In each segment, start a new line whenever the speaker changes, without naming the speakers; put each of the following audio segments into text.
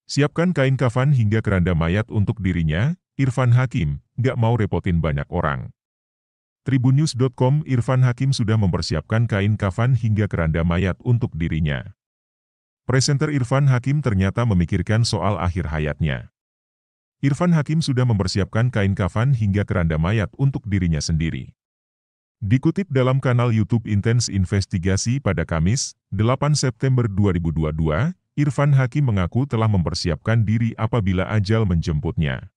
Siapkan kain kafan hingga keranda mayat untuk dirinya, Irfan Hakim, nggak mau repotin banyak orang. Tribunnews.com. Irfan Hakim sudah mempersiapkan kain kafan hingga keranda mayat untuk dirinya. Presenter Irfan Hakim ternyata memikirkan soal akhir hayatnya. Irfan Hakim sudah mempersiapkan kain kafan hingga keranda mayat untuk dirinya sendiri. Dikutip dalam kanal YouTube Intens Investigasi pada Kamis, 8 September 2022, Irfan Hakim mengaku telah mempersiapkan diri apabila ajal menjemputnya.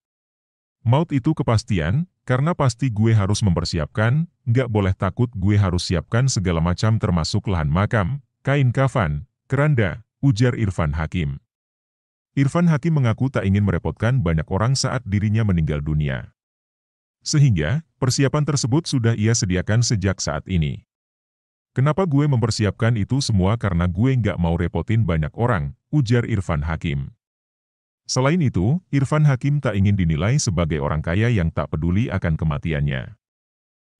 Maut itu kepastian, karena pasti gue harus mempersiapkan, nggak boleh takut, gue harus siapkan segala macam termasuk lahan makam, kain kafan, keranda, ujar Irfan Hakim. Irfan Hakim mengaku tak ingin merepotkan banyak orang saat dirinya meninggal dunia. Sehingga, persiapan tersebut sudah ia sediakan sejak saat ini. Kenapa gue mempersiapkan itu semua? Karena gue nggak mau repotin banyak orang, ujar Irfan Hakim. Selain itu, Irfan Hakim tak ingin dinilai sebagai orang kaya yang tak peduli akan kematiannya.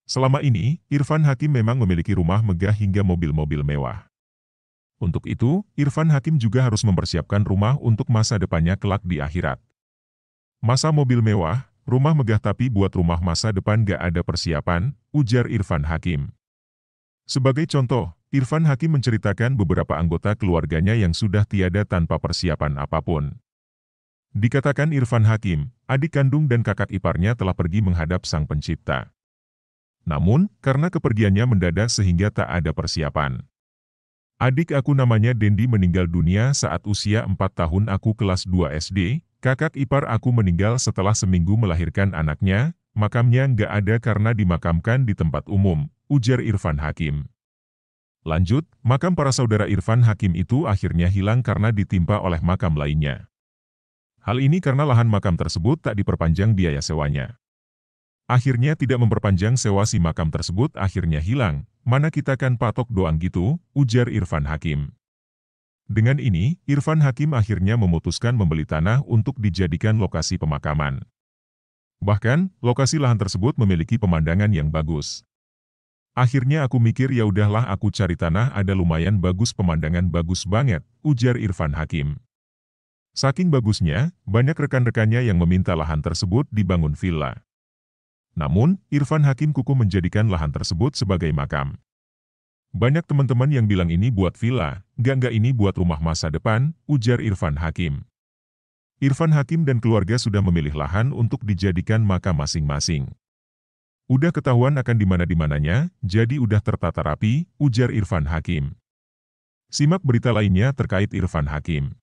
Selama ini, Irfan Hakim memang memiliki rumah megah hingga mobil-mobil mewah. Untuk itu, Irfan Hakim juga harus mempersiapkan rumah untuk masa depannya kelak di akhirat. Masa mobil mewah, rumah megah, tapi buat rumah masa depan gak ada persiapan, ujar Irfan Hakim. Sebagai contoh, Irfan Hakim menceritakan beberapa anggota keluarganya yang sudah tiada tanpa persiapan apapun. Dikatakan Irfan Hakim, adik kandung dan kakak iparnya telah pergi menghadap Sang Pencipta. Namun, karena kepergiannya mendadak sehingga tak ada persiapan. Adik aku namanya Dendi meninggal dunia saat usia 4 tahun, aku kelas 2 SD, kakak ipar aku meninggal setelah seminggu melahirkan anaknya, makamnya nggak ada karena dimakamkan di tempat umum, ujar Irfan Hakim. Lanjut, makam para saudara Irfan Hakim itu akhirnya hilang karena ditimpa oleh makam lainnya. Hal ini karena lahan makam tersebut tak diperpanjang biaya sewanya. Akhirnya tidak memperpanjang sewa, si makam tersebut akhirnya hilang, mana kita kan patok doang gitu, ujar Irfan Hakim. Dengan ini, Irfan Hakim akhirnya memutuskan membeli tanah untuk dijadikan lokasi pemakaman. Bahkan, lokasi lahan tersebut memiliki pemandangan yang bagus. Akhirnya aku mikir ya udahlah aku cari tanah ada lumayan bagus, pemandangan bagus banget, ujar Irfan Hakim. Saking bagusnya, banyak rekan-rekannya yang meminta lahan tersebut dibangun villa. Namun, Irfan Hakim kukuh menjadikan lahan tersebut sebagai makam. Banyak teman-teman yang bilang ini buat villa, enggak ini buat rumah masa depan, ujar Irfan Hakim. Irfan Hakim dan keluarga sudah memilih lahan untuk dijadikan makam masing-masing. Udah ketahuan akan dimana-dimananya, jadi udah tertata rapi, ujar Irfan Hakim. Simak berita lainnya terkait Irfan Hakim.